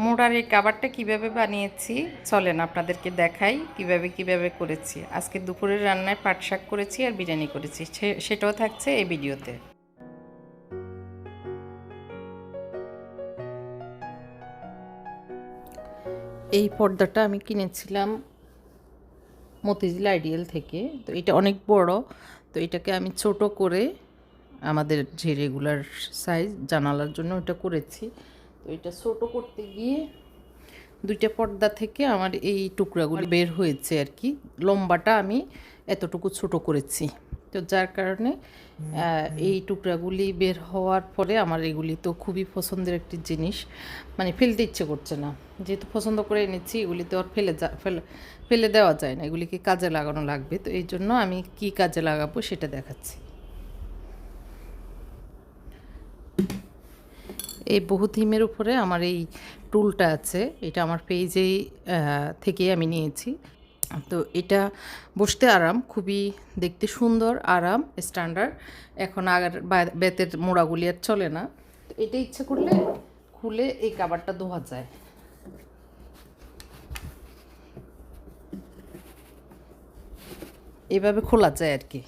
মোড়ার এই কাবারটা কিভাবে বানিয়েছি চলেন আপনাদেরকে দেখাই কিভাবে করেছি। আজকে দুপুরের রান্নায় পাট শাক করেছি আর বিরিয়ানি করেছি, সেটাও থাকছে এই ভিডিওতে। এই পর্দাটা আমি কিনেছিলাম মতিঝিল আইডিয়াল থেকে। তো এটা অনেক বড়, তো এটাকে আমি ছোট করে আমাদের যে রেগুলার সাইজ জানালার জন্য এটা করেছি। তো এটা ছোট করতে গিয়ে দুইটা পর্দা থেকে আমার এই টুকরাগুলি বের হয়েছে আর কি। লম্বাটা আমি এতটুকু ছোট করেছি, তো যার কারণে এই টুকরাগুলি বের হওয়ার পরে আমার এগুলি তো খুবই পছন্দের একটি জিনিস, মানে ফেলতে ইচ্ছে করছে না। যেহেতু পছন্দ করে এনেছি, এগুলি তো আর ফেলে দেওয়া যায় না, এগুলিকে কাজে লাগানো লাগবে। তো এই জন্য আমি কি কাজে লাগাবো সেটা দেখাচ্ছি। এই বহু থিমের উপরে আমার এই টুলটা আছে, এটা আমার পেজেই থেকে আমি নিয়েছি। তো এটা বসতে আরাম, খুবই দেখতে সুন্দর, আরাম, স্ট্যান্ডার্ড। এখন আগের বেতের মোড়াগুলি আর চলে না। তো এটা ইচ্ছে করলে খুলে এই কাবারটা ধোয়া যায়। এভাবে খোলা যায় আর কি।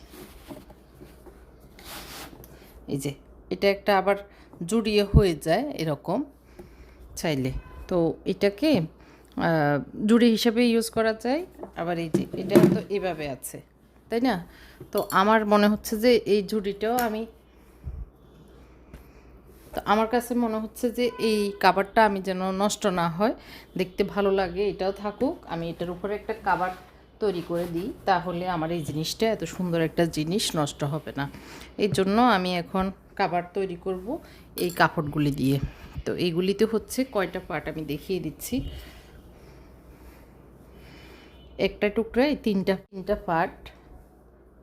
এই যে এটা একটা আবার জুড়িয়ে হয়ে যায় এরকম চাইলে। তো এটাকে জুড়ি হিসাবে ইউজ করা যায়। আবার এই যে এটা তো এভাবে আছে, তাই না? তো আমার মনে হচ্ছে যে এই জুড়িটাও আমার কাছে মনে হচ্ছে যে এই কাবারটা আমি যেন নষ্ট না হয়, দেখতে ভালো লাগে, এটাও থাকুক। আমি এটার উপরে একটা কাবার তৈরি করে দিই, তাহলে আমার এই জিনিসটা, এত সুন্দর একটা জিনিস নষ্ট হবে না। এই জন্য আমি এখন কাবার তৈরি করব এই কাপড়গুলি দিয়ে। তো এইগুলিতে হচ্ছে কয়টা পার্ট আমি দেখিয়ে দিচ্ছি। একটা টুকরায় তিনটা পার্ট।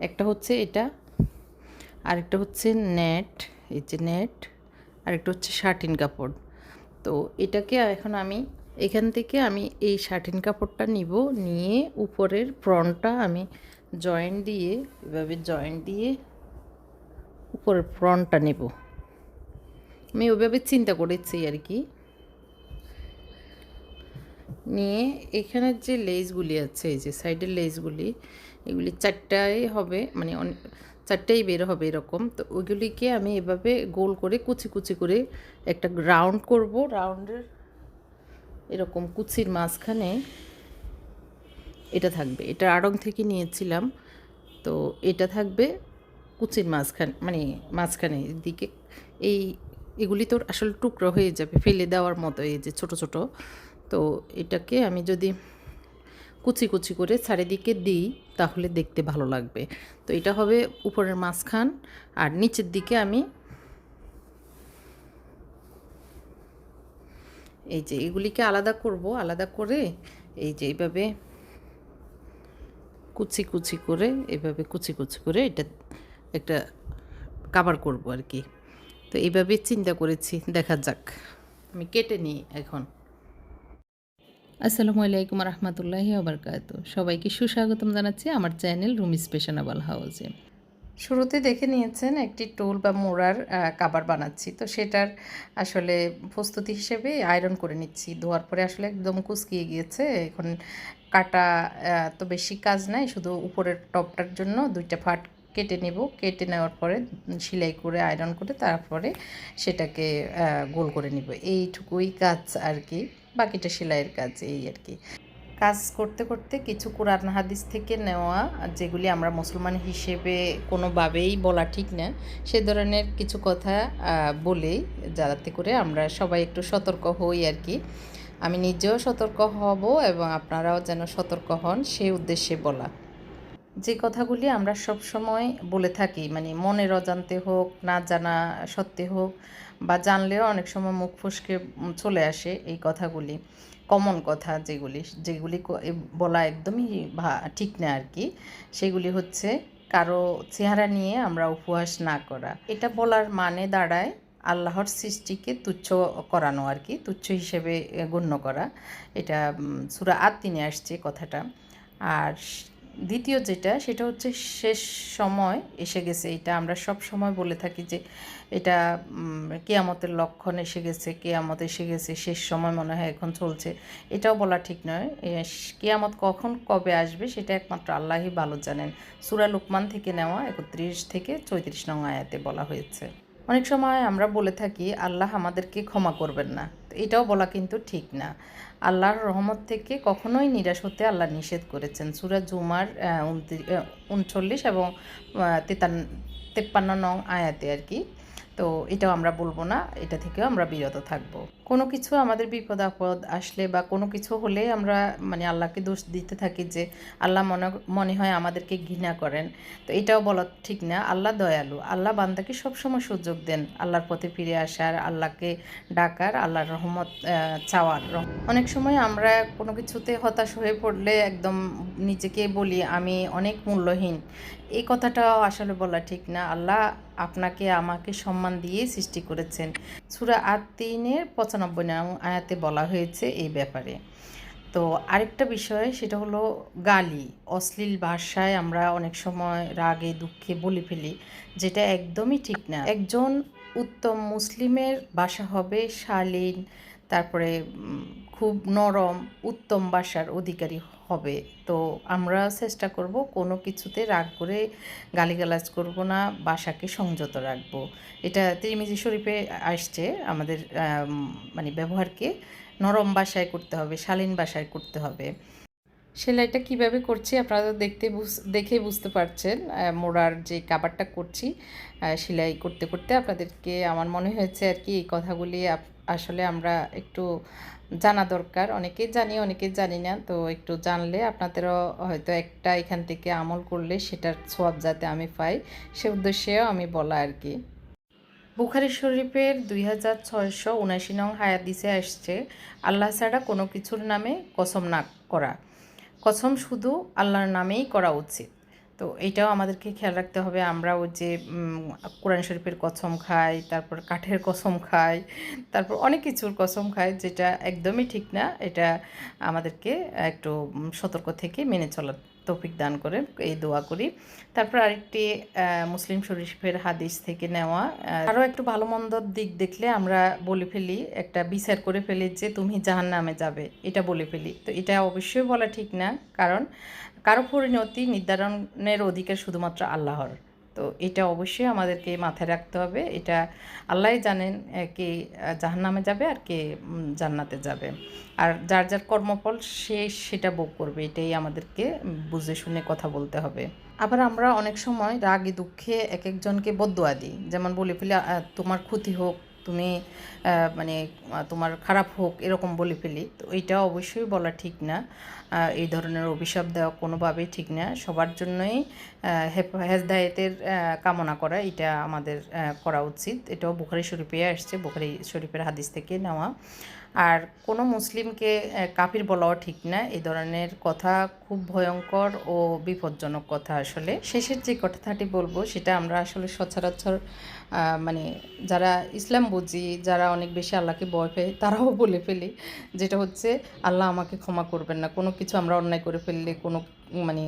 একটা হচ্ছে এটা, আরেকটা হচ্ছে নেট, এই যে নেট, আরেকটা হচ্ছে শার্টিন কাপড়। তো এটাকে এখন আমি এখান থেকে এই শার্টিন কাপড়টা নিব, নিয়ে উপরের ফ্রন্টটা আমি জয়েন্ট দিয়ে, এভাবে জয়েন্ট দিয়ে উপরের ফ্রন্টটা নেব। আমি ওইভাবে চিন্তা করেছি আর কি। নিয়ে এখানের যে লেসগুলি আছে, এই যে সাইডের লেসগুলি, এগুলি চারটাই হবে, মানে চারটাই বের হবে এরকম। তো ওইগুলিকে আমি এভাবে গোল করে কুচি কুচি করে একটা রাউন্ড করব। রাউন্ডের এরকম কুচির মাঝখানে এটা থাকবে, এটা আড়ং থেকে নিয়েছিলাম। তো এটা থাকবে কুচির মাঝখানে, মানে মাঝখানে দিকে। এগুলি তো আসলে টুকরো হয়ে যাবে, ফেলে দেওয়ার মতো, এই যে ছোট ছোট। তো এটাকে আমি যদি কুচি কুচি করে চারিদিকে দিই তাহলে দেখতে ভালো লাগবে। তো এটা হবে উপরের মাঝখান, আর নিচের দিকে আমি এই যে এগুলিকে আলাদা করব। আলাদা করে এই যে এইভাবে কুচি কুচি করে, এভাবে কুচি কুচি করে এটা একটা কাভার করব আর কি। তো এইভাবে চিন্তা করেছি, দেখা যাক। আমি কেটে নিই এখন। আসসালামু আলাইকুম রহমতুল্লাহি ওবরকাতুহু। সবাইকে সুস্বাগতম জানাচ্ছি আমার চ্যানেল রুমিস ফ্যাশনেবল হাউসে। শুরুতে দেখে নিয়েছেন একটি টোল বা মোড়ার কাবার বানাচ্ছি। তো সেটার আসলে প্রস্তুতি হিসেবে আয়রন করে নিচ্ছি। ধোয়ার পরে আসলে একদম কুচকিয়ে গিয়েছে। এখন কাটা তো বেশি কাজ নাই, শুধু উপরের টপটার জন্য দুইটা ফাট কেটে নেব। কেটে নেওয়ার পরে সেলাই করে আয়রন করে তারপরে সেটাকে গোল করে নিব। এইটুকুই কাজ আর কি, বাকিটা সেলাইয়ের কাজ, এই আর কি। কাজ করতে করতে কিছু কোরআন হাদিস থেকে নেওয়া, যেগুলি আমরা মুসলমান হিসেবে কোনোভাবেই বলা ঠিক না, সে ধরনের কিছু কথা বলেই, যাতে করে আমরা সবাই একটু সতর্ক হই আর কি। আমি নিজেও সতর্ক হব এবং আপনারাও যেন সতর্ক হন, সেই উদ্দেশ্যে বলা। যে কথাগুলি আমরা সব সময় বলে থাকি, মানে মনের অজান্তে হোক, না জানা সত্ত্বে হোক, বা জানলেও অনেক সময় মুখ ফসকে চলে আসে এই কথাগুলি, কমন কথা যেগুলি যেগুলি বলা একদমই ঠিক না আর কি। সেগুলি হচ্ছে কারো চেহারা নিয়ে আমরা উপহাস না করা। এটা বলার মানে দাঁড়ায় আল্লাহর সৃষ্টিকে তুচ্ছ করানো আর কি, তুচ্ছ হিসেবে গণ্য করা। এটা সূরা আত-তিনে আসছে কথাটা। আর দ্বিতীয় যেটা সেটা হচ্ছে শেষ সময় এসে গেছে। এটা আমরা সব সময় বলে থাকি যে এটা কিয়ামতের লক্ষণ এসে গেছে, কিয়ামত এসে গেছে, শেষ সময় মনে হয় এখন চলছে। এটাও বলা ঠিক নয়। কিয়ামত কখন কবে আসবে সেটা একমাত্র আল্লাহই ভালো জানেন। সূরা লুকমান থেকে নেওয়া ৩১ থেকে ৩৪ নং আয়াতে বলা হয়েছে। অনেক সময় আমরা বলে থাকি আল্লাহ আমাদেরকে ক্ষমা করবেন না, তো এটাও বলা কিন্তু ঠিক না। আল্লাহর রহমত থেকে কখনোই নিরাশ হতে আল্লাহ নিষেধ করেছেন। সূরা জুমার ৩৯ এবং ৫৩ নং আয়াতে আর কি। তো এটাও আমরা বলবো না, এটা থেকেও আমরা বিরত থাকব। কোনো কিছু আমাদের বিপদ আপদ আসলে বা কোনো কিছু হলে আমরা মানে আল্লাহকে দোষ দিতে থাকি যে আল্লাহ মনে হয় আমাদেরকে ঘৃণা করেন। তো এটাও বলা ঠিক না। আল্লাহ দয়ালু, আল্লাহ বান্দাকে সবসময় সুযোগ দেন আল্লাহর পথে ফিরে আসার, আল্লাহকে ডাকার, আল্লাহর রহমত চাওয়ার। অনেক সময় আমরা কোনো কিছুতে হতাশ হয়ে পড়লে একদম নিজেকে বলি আমি অনেক মূল্যহীন। এই কথাটাও আসলে বলা ঠিক না। আল্লাহ আপনাকে আমাকে সম্মান দিয়ে সৃষ্টি করেছেন। সূরা আত-তিনের ৯৫ নং আয়াতে বলা হয়েছে এই ব্যাপারে। তো আরেকটা বিষয় সেটা হলো গালি, অশ্লীল ভাষায় আমরা অনেক সময় রাগে দুঃখে বলে ফেলি, যেটা একদমই ঠিক না। একজন উত্তম মুসলিমের ভাষা হবে শালীন, তারপরে খুব নরম, উত্তম ভাষার অধিকারী হবে। তো আমরা চেষ্টা করব কোনো কিছুতে রাগ করে গালিগালাজ করব না, ভাষাকে সংযত রাখব। এটা তিরমিজি শরীফে আসছে আমাদের মানে ব্যবহারকে নরম ভাষায় করতে হবে, শালীন ভাষায় করতে হবে। সেলাইটা কিভাবে করছি আপনারা দেখে বুঝতে পারছেন। মোড়ার যে কাভারটা করছি সেলাই করতে করতে আপনাদেরকে আমার মনে হয়েছে আর কি এই কথাগুলি আসলে আমরা একটু জানা দরকার। অনেকেই জানি অনেকেই জানি না, তো একটু জানলে আপনাদেরও হয়তো একটা এখান থেকে আমল করলে সেটার সওয়াব যাতে আমি পাই সে উদ্দেশ্যেও আমি বলা আর কি। বুখারী শরীফের ২৬৭৯ নং হাদিসে আসছে আল্লাহ ছাড়া কোনো কিছুর নামে কসম না করা, কসম শুধু আল্লাহর নামেই করা উচিত। তো এইটাও আমাদেরকে খেয়াল রাখতে হবে। আমরা ওই যে কোরআন শরীফের কসম খাই, তারপর কাঠের কসম খাই, তারপর অনেক কিছুর কসম খাই, যেটা একদমই ঠিক না। এটা আমাদেরকে একটু সতর্ক থেকে মেনে চলার তৌফিক দান করেন, এই দোয়া করি। তারপর আরেকটি মুসলিম শরীফের হাদিস থেকে নেওয়া, আরও একটু ভালো মন্দর দিক দেখলে আমরা বলে ফেলি, একটা বিচার করে ফেলি যে তুমি জাহান্নামে যাবে, এটা বলে ফেলি। তো এটা অবশ্যই বলা ঠিক না, কারণ কারো পরিণতি নির্ধারণের অধিকার শুধুমাত্র আল্লাহর। তো এটা অবশ্যই আমাদেরকে মাথায় রাখতে হবে। এটা আল্লাহই জানেন কে জাহান্নামে যাবে আর কে জান্নাতে যাবে। আর যার যার কর্মফল সে সেটা ভোগ করবে, এটাই আমাদেরকে বুঝে শুনে কথা বলতে হবে। আবার আমরা অনেক সময় রাগে দুঃখে এক একজনকে বদদোয়া দিই, যেমন বলে ফেলি তোমার ক্ষতি হোক, তুমি মানে তোমার খারাপ হোক, এরকম বলে ফেলি। তো এইটা অবশ্যই বলা ঠিক না। এই ধরনের অভিশাপ দেওয়া কোনোভাবেই ঠিক না। সবার জন্যই হেদায়েতের কামনা করা এটা আমাদের করা উচিত। এটাও বুখারী শরীফে আসছে, বুখারী শরীফের হাদিস থেকে নেওয়া। আর কোনো মুসলিমকে কাফির বলাও ঠিক না। এই ধরনের কথা খুব ভয়ঙ্কর ও বিপজ্জনক কথা। আসলে শেষের যে কথাটি বলবো সেটা আমরা আসলে সচরাচর মানে যারা ইসলাম বুঝি, যারা অনেক বেশি আল্লাহকে ভয় পায় তারাও বলে ফেলি, যেটা হচ্ছে আল্লাহ আমাকে ক্ষমা করবেন না। কোনো কিছু আমরা অন্যায় করে ফেললে, কোনো মানে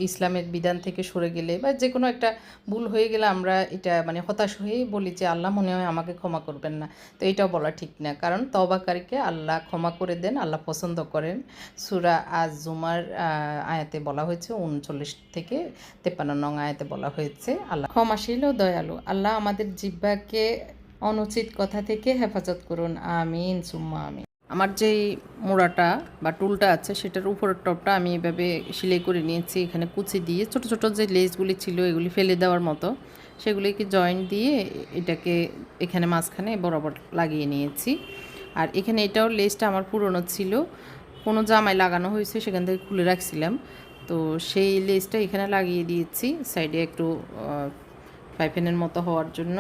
ইসলামের বিধান থেকে সরে গেলে বা যে কোনো একটা ভুল হয়ে গেলে আমরা এটা মানে হতাশ হয়েই বলি যে আল্লাহ মনে হয় আমাকে ক্ষমা করবেন না। তো এটাও বলা ঠিক না, কারণ তওবাকারীকে আল্লাহ ক্ষমা করে দেন, আল্লাহ পছন্দ করেন। সূরা আজ-জুমার আয়াতে বলা হয়েছে ৩৯ থেকে ৫৩ নং আয়াতে বলা হয়েছে আল্লাহ ক্ষমাশীল ও দয়ালু। আল্লাহ আমাদের জিহ্বাকে অনুচিত কথা থেকে হেফাজত করুন, আমিন সুম্মা আমিন। আমার যেই মোড়াটা বা টুলটা আছে সেটার উপরের টপটা আমি এভাবে সেলাই করে নিয়েছি। এখানে কুচি দিয়ে ছোট ছোট যে লেসগুলি ছিল এগুলি ফেলে দেওয়ার মতো, সেগুলিকে জয়েন্ট দিয়ে এটাকে এখানে মাঝখানে বরাবর লাগিয়ে নিয়েছি। আর এখানে এটাও লেসটা আমার পুরনো ছিল, কোনো জামায় লাগানো হয়েছে সেখান থেকে খুলে রাখছিলাম, তো সেই লেসটা এখানে লাগিয়ে দিয়েছি সাইডে একটু পাইপিনের মতো হওয়ার জন্য।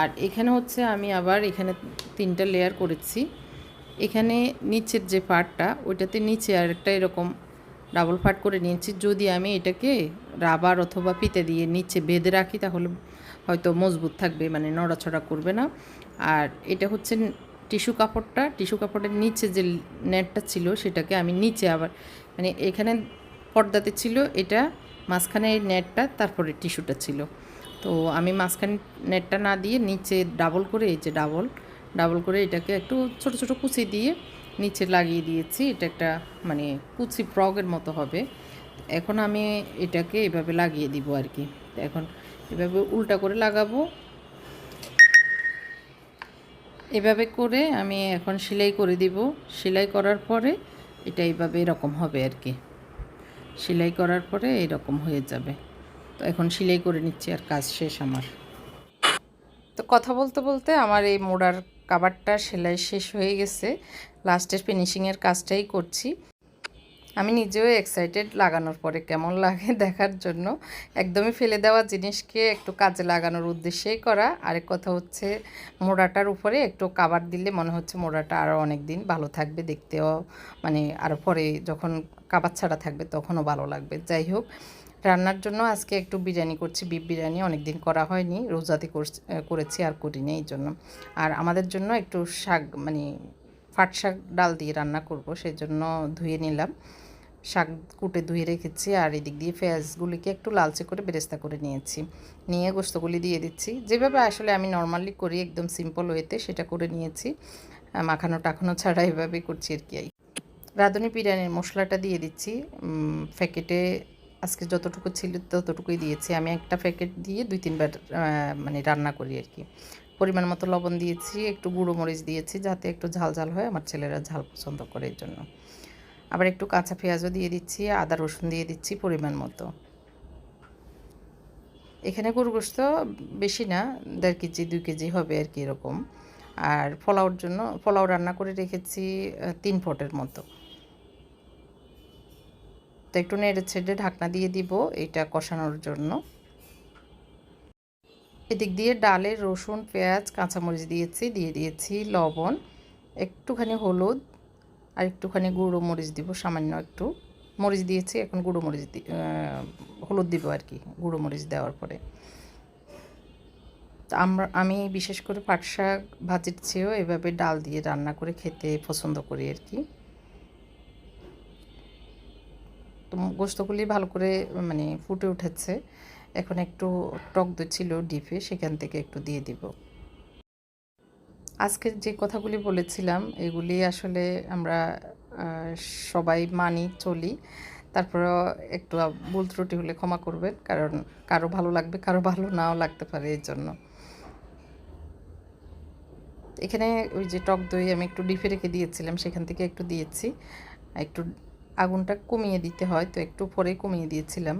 আর এখানে হচ্ছে আমি আবার এখানে 3টা লেয়ার করেছি। এখানে নিচের যে পার্টটা ওইটাতে নিচে আর একটা এরকম ডাবল পার্ট করে নিয়েছি। যদি আমি এটাকে রাবার অথবা ফিতে দিয়ে নিচে বেঁধে রাখি তাহলে হয়তো মজবুত থাকবে, মানে নড়াচড়া করবে না। আর এটা হচ্ছে টিস্যু কাপড়ের নিচে যে নেটটা ছিল সেটাকে আমি নিচে আবার মানে এখানে পর্দাতে ছিল এটা, মাঝখানে এই নেটটা, তারপরে টিস্যুটা ছিল। তো আমি মাঝখানে নেটটা না দিয়ে নিচে ডাবল করে, এই যে ডাবল করে এটাকে একটু ছোট ছোট কুচি দিয়ে নিচে লাগিয়ে দিয়েছি। এটা একটা মানে কুচি ফ্রগের মতো হবে। এখন আমি এটাকে এভাবে লাগিয়ে দিব আর কি। এখন এভাবে উল্টা করে লাগাবো। এভাবে করে আমি এখন সেলাই করে দিব। সেলাই করার পরে এটা এইভাবে এরকম হবে আর কি। সেলাই করার পরে এরকম হয়ে যাবে। তো এখন সেলাই করে নিচ্ছি, আর কাজ শেষ আমার। তো কথা বলতে বলতে আমার এই মোড়ার কাভারটা সেলাই শেষ হয়ে গেছে। লাস্টের ফিনিশিংয়ের কাজটাই করছি। আমি নিজেও এক্সাইটেড লাগানোর পরে কেমন লাগে দেখার জন্য। একদমই ফেলে দেওয়া জিনিসকে একটু কাজে লাগানোর উদ্দেশ্যেই করা। আরেক কথা হচ্ছে, মোড়াটার উপরে একটু কাভার দিলে মনে হচ্ছে মোড়াটা আরও অনেক দিন ভালো থাকবে, দেখতেও মানে আরও পরে যখন কাভার ছাড়া থাকবে তখনও ভালো লাগবে। যাই হোক, রান্নার জন্য আজকে একটু বিরিয়ানি করছি, বিফ বিরিয়ানি। অনেক দিন করা হয়নি, রোজাতে করেছি আর করিনি এই জন্য। আর আমাদের জন্য একটু শাক মানে পাট শাক ডাল দিয়ে রান্না করব, সেই জন্য ধুয়ে নিলাম। শাক কুটে ধুয়ে রেখেছি, আর এদিক দিয়ে পেঁয়াজগুলিকে একটু লালচে করে বেরেস্তা করে নিয়েছি। নিয়ে গোস্তগুলি দিয়ে দিচ্ছি, যেভাবে আসলে আমি নর্মালি করি একদম সিম্পল ওয়েতে সেটা করে নিয়েছি। মাখানো টাখানো ছাড়া এভাবেই করছি আর কি। রাঁধুনি বিরিয়ানির মশলাটা দিয়ে দিচ্ছি। প্যাকেটে আজকে যতটুকু ছিল ততটুকুই দিয়েছি। আমি একটা প্যাকেট দিয়ে 2-3 বার মানে রান্না করি আর কি। পরিমাণ মতো লবণ দিয়েছি, একটু গুঁড়ো মরিচ দিয়েছি যাতে একটু ঝাল ঝাল হয়, আমার ছেলেরা ঝাল পছন্দ করে এই জন্য। আবার একটু কাঁচা পেঁয়াজও দিয়ে দিচ্ছি, আদা রসুন দিয়ে দিচ্ছি পরিমাণ মতো। এখানে গরু গোশত বেশি না, 1.5 কেজি 2 কেজি হবে আর কি এরকম। আর পোলাওর জন্য পোলাও রান্না করে রেখেছি 3 পটের মতো। তো একটু নেড়ে ছেড়ে ঢাকনা দিয়ে দিব এটা কষানোর জন্য। এদিক দিয়ে ডালে রসুন পেঁয়াজ কাঁচামরিচ দিয়ে দিয়েছি লবণ, একটুখানি হলুদ, আর একটুখানি গুঁড়ো মরিচ দিব, সামান্য একটু মরিচ দিয়েছি, এখন গুঁড়ো মরিচ হলুদ দিব আর কি গুঁড়ো মরিচ দেওয়ার পরে। আমি বিশেষ করে পাট শাক ভাজির চেয়েও এভাবে ডাল দিয়ে রান্না করে খেতে পছন্দ করি আর কি। তো গোস্তগুলি ভালো করে মানে ফুটে উঠেছে। এখন একটু টক দই ছিল ডিপে, সেখান থেকে একটু দিয়ে দিব। আজকে যে কথাগুলি বলেছিলাম এগুলি আসলে আমরা সবাই মানি চলি। তারপরেও একটু ভুল ত্রুটি হলে ক্ষমা করবেন, কারণ কারো ভালো লাগবে কারো ভালো নাও লাগতে পারে এই জন্য। এখানে ওই যে টক দই আমি একটু ডিপে রেখে দিয়েছিলাম, সেখান থেকে একটু দিয়েছি। একটু আগুনটা কমিয়ে দিতে হয়, তো একটু পরেই কমিয়ে দিয়েছিলাম,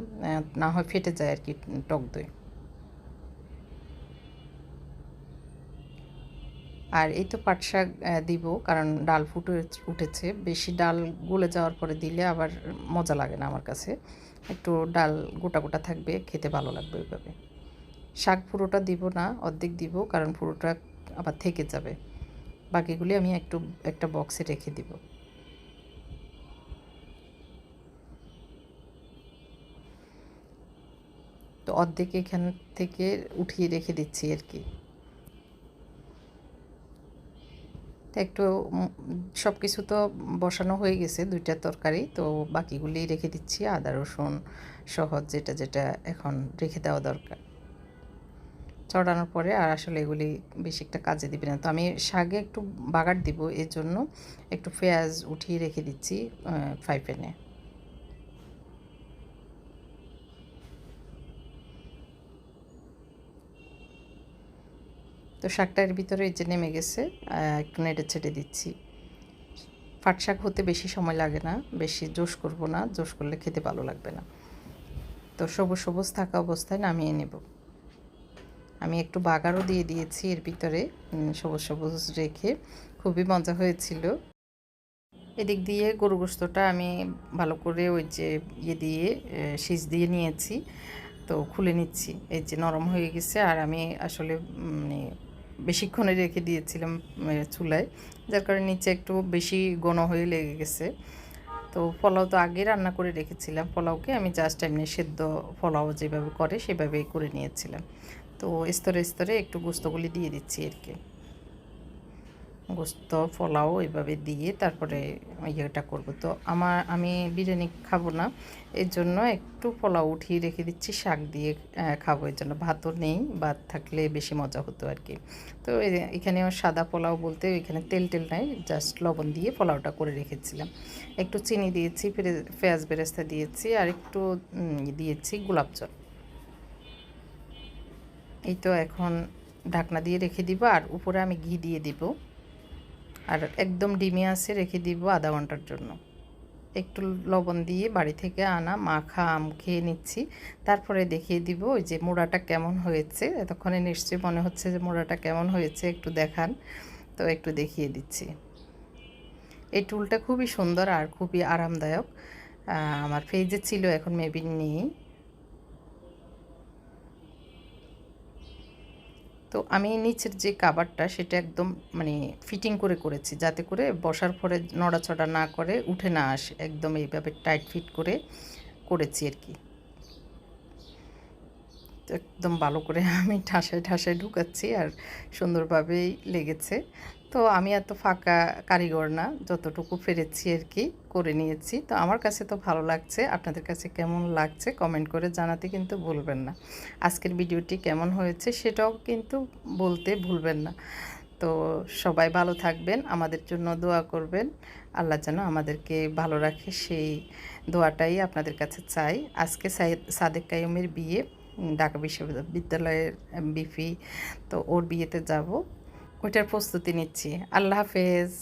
না হয় ফেটে যায় আর কি টক দই। আর এই তো পাট শাক দিব, কারণ ডাল ফুটে উঠেছে। বেশি ডাল গলে যাওয়ার পরে দিলে আবার মজা লাগে না আমার কাছে। একটু ডাল গোটা গোটা থাকবে, খেতে ভালো লাগবে ওইভাবে। শাক পুরোটা দিব না, অর্ধেক দিব, কারণ পুরোটা আবার থেকে যাবে। বাকিগুলি আমি একটা বক্সে রেখে দিব। তো অর্ধেক এখান থেকে উঠিয়ে রেখে দিচ্ছি আর কি। একটু সব কিছু তো বসানো হয়ে গেছে, 2টা তরকারি, তো বাকিগুলি রেখে দিচ্ছি আদা রসুন সহ যেটা যেটা এখন রেখে দেওয়া দরকার। চড়ানোর পরে আর আসলে এগুলি বেশি একটা কাজে দিবে না। তো আমি শাকে একটু বাগার দিব, এর জন্য একটু পেঁয়াজ উঠিয়ে রেখে দিচ্ছি ফ্রাই প্যানে। তো শাকটার ভিতরে এই যে নেমে গেছে, একটু নেড়ে ছেড়ে দিচ্ছি। পাট শাক হতে বেশি সময় লাগে না, বেশি জোশ করব না, জোশ করলে খেতে ভালো লাগবে না। তো সবুজ সবুজ থাকা অবস্থায় নামিয়ে নেব। আমি একটু বাগারও দিয়ে দিয়েছি এর ভিতরে, সবুজ সবুজ রেখে খুবই মজা হয়েছিল। এদিক দিয়ে গরু গোস্তটা আমি ভালো করে ওই যে দিয়ে সিজ দিয়ে নিয়েছি, তো খুলে নিচ্ছি। এই যে নরম হয়ে গেছে, আর আমি আসলে মানে বেশিক্ষণে রেখে দিয়েছিলাম চুলায়, যার কারণে নিচে একটু বেশি ঘন হয়ে লেগে গেছে। তো পোলাও তো আগে রান্না করে রেখেছিলাম, পোলাওকে আমি জাস্ট এমনি সেদ্ধ পোলাও যেভাবে করে সেভাবেই করে নিয়েছিলাম। তো স্তরে স্তরে একটু গোস্তগুলি দিয়ে দিচ্ছি আর কি। গোস্ত পোলাও এভাবে দিয়ে তারপরে ইয়েটা করব। তো আমি বিরিয়ানি খাবো না, এর জন্য একটু পোলাও উঠিয়ে রেখে দিচ্ছি, শাক দিয়ে খাবো। এর জন্য ভাতও নেই, ভাত থাকলে বেশি মজা হতো আর কি। তো এখানেও সাদা পোলাও বলতে এখানে তেল টেল নাই, জাস্ট লবণ দিয়ে পোলাওটা করে রেখেছিলাম। একটু চিনি দিয়েছি, পেঁয়াজ বেরেস্তা দিয়েছি, আর একটু দিয়েছি গোলাপ জল। এই তো এখন ঢাকনা দিয়ে রেখে দিব, আর উপরে আমি ঘি দিয়ে দিব, আর একদম ডিমে আছে রেখে দিব আধা ঘন্টার জন্য। একটু লবণ দিয়ে বাড়ি থেকে আনা মাখা আম খেয়ে নিচ্ছি, তারপরে দেখিয়ে দিব ওই যে মোড়াটা কেমন হয়েছে। এতক্ষণে নিশ্চয়ই মনে হচ্ছে যে মোড়াটা কেমন হয়েছে, একটু দেখান। তো একটু দেখিয়ে দিচ্ছি। এই টুলটা খুবই সুন্দর আর খুবই আরামদায়ক। আমার পেজে ছিল, এখন মেবি নেই। তো আমি নিচের যে কাভারটা সেটা একদম মানে ফিটিং করে করেছি, যাতে করে বসার পরে নড়াচড়া না করে উঠে না আসে, একদম এইভাবে টাইট ফিট করে করেছি আর কি। তো একদম ভালো করে আমি ঠাসায় ঠাসায় ঢুকাচ্ছি, আর সুন্দরভাবেই লেগেছে। তো আমি এত ফাঁকা কারিগর না, যতটুকু পেরেছি আর কি করে নিয়েছি। তো আমার কাছে তো ভালো লাগছে, আপনাদের কাছে কেমন লাগছে কমেন্ট করে জানাতে কিন্তু ভুলবেন না। আজকের ভিডিওটি কেমন হয়েছে সেটাও কিন্তু বলতে ভুলবেন না। তো সবাই ভালো থাকবেন, আমাদের জন্য দোয়া করবেন। আল্লাহ যেন আমাদেরকে ভালো রাখে, সেই দোয়াটাই আপনাদের কাছে চাই। আজকে সাদেক কাইয়ুমের বিয়ে, ঢাকা বিশ্ববিদ্যালয়ের বিপি, তো ওর বিয়েতে যাব, ওইটার প্রস্তুতি নিচ্ছি। আল্লাহ হাফেজ।